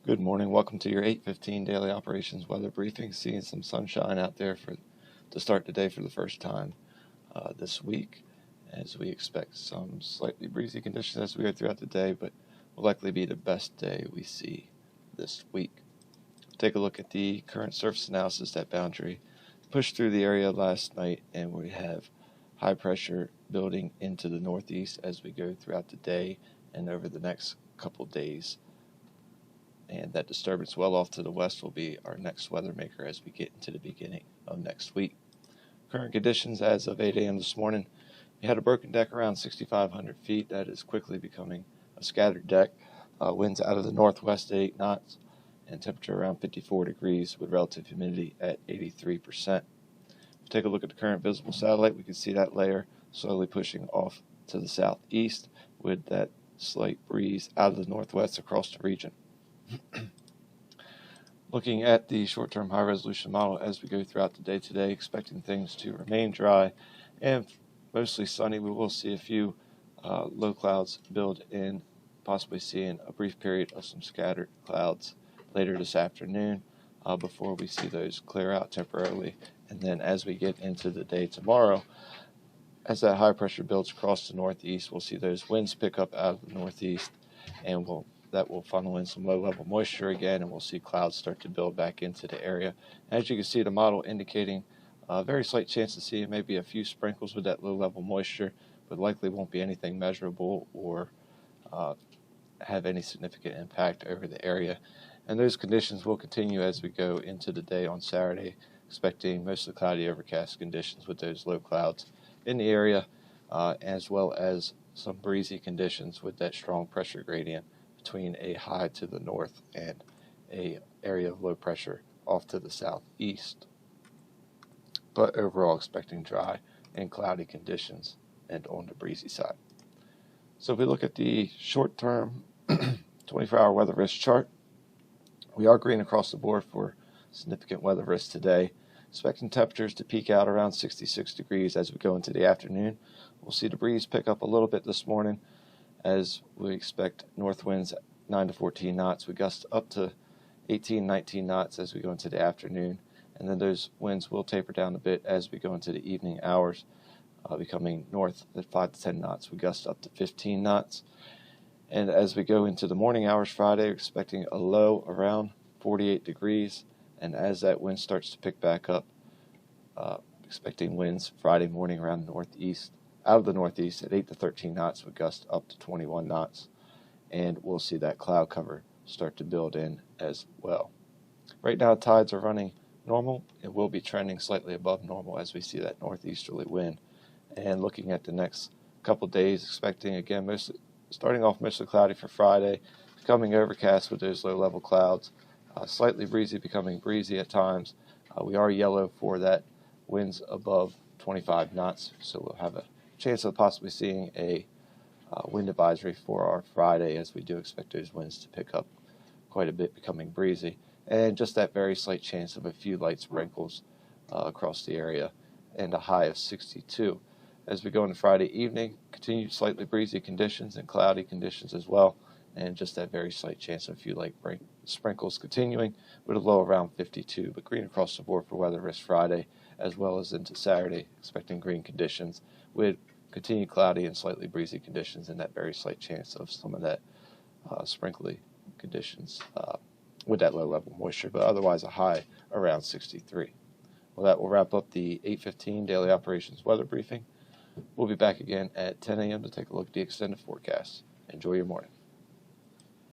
Good morning. Welcome to your 8:15 daily operations weather briefing. Seeing some sunshine out there to start the day for the first time this week, as we expect some slightly breezy conditions as we go throughout the day, but will likely be the best day we see this week. Take a look at the current surface analysis. That boundary pushed through the area last night, and we have high pressure building into the northeast as we go throughout the day and over the next couple days. And that disturbance well off to the west will be our next weather maker as we get into the beginning of next week. Current conditions as of 8 a.m. this morning, we had a broken deck around 6,500 feet. That is quickly becoming a scattered deck. Winds out of the northwest at 8 knots and temperature around 54 degrees with relative humidity at 83%. If we take a look at the current visible satellite, we can see that layer slowly pushing off to the southeast with that slight breeze out of the northwest across the region. Looking at the short-term high-resolution model as we go throughout the day today, expecting things to remain dry and mostly sunny. We will see a few low clouds build in, possibly seeing a brief period of some scattered clouds later this afternoon before we see those clear out temporarily. And then as we get into the day tomorrow, as that high pressure builds across the northeast, we'll see those winds pick up out of the northeast, and that will funnel in some low-level moisture again, and we'll see clouds start to build back into the area. As you can see, the model indicating a very slight chance to see maybe a few sprinkles with that low-level moisture, but likely won't be anything measurable or have any significant impact over the area. And those conditions will continue as we go into the day on Saturday, expecting mostly cloudy overcast conditions with those low clouds in the area, as well as some breezy conditions with that strong pressure gradient between a high to the north and a area of low pressure off to the southeast. But overall expecting dry and cloudy conditions and on the breezy side. So if we look at the short-term 24-hour weather risk chart, we are green across the board for significant weather risk today. Expecting temperatures to peak out around 66 degrees as we go into the afternoon. We'll see the breeze pick up a little bit this morning, as we expect north winds 9 to 14 knots. We gust up to 18, 19 knots as we go into the afternoon, and then those winds will taper down a bit as we go into the evening hours, becoming north at 5 to 10 knots. We gust up to 15 knots. And as we go into the morning hours Friday, we're expecting a low around 48 degrees, and as that wind starts to pick back up, expecting winds Friday morning around northeast, out of the northeast at 8 to 13 knots with gusts up to 21 knots. And we'll see that cloud cover start to build in as well. Right now, tides are running normal. It will be trending slightly above normal as we see that northeasterly wind. And looking at the next couple days, expecting again starting off mostly cloudy for Friday, becoming overcast with those low-level clouds, slightly breezy, becoming breezy at times. We are yellow for that winds above 25 knots, so we'll have a chance of possibly seeing a wind advisory for our Friday, as we do expect those winds to pick up quite a bit, becoming breezy, and just that very slight chance of a few light sprinkles across the area, and a high of 62. As we go into Friday evening, continued slightly breezy conditions and cloudy conditions as well, and just that very slight chance of a few light sprinkles continuing with a low around 52, but green across the board for weather risk Friday, as well as into Saturday, expecting green conditions with continued cloudy and slightly breezy conditions, and that very slight chance of some of that sprinkly conditions with that low-level moisture, but otherwise a high around 63. Well, that will wrap up the 8:15 daily operations weather briefing. We'll be back again at 10 a.m. to take a look at the extended forecast. Enjoy your morning.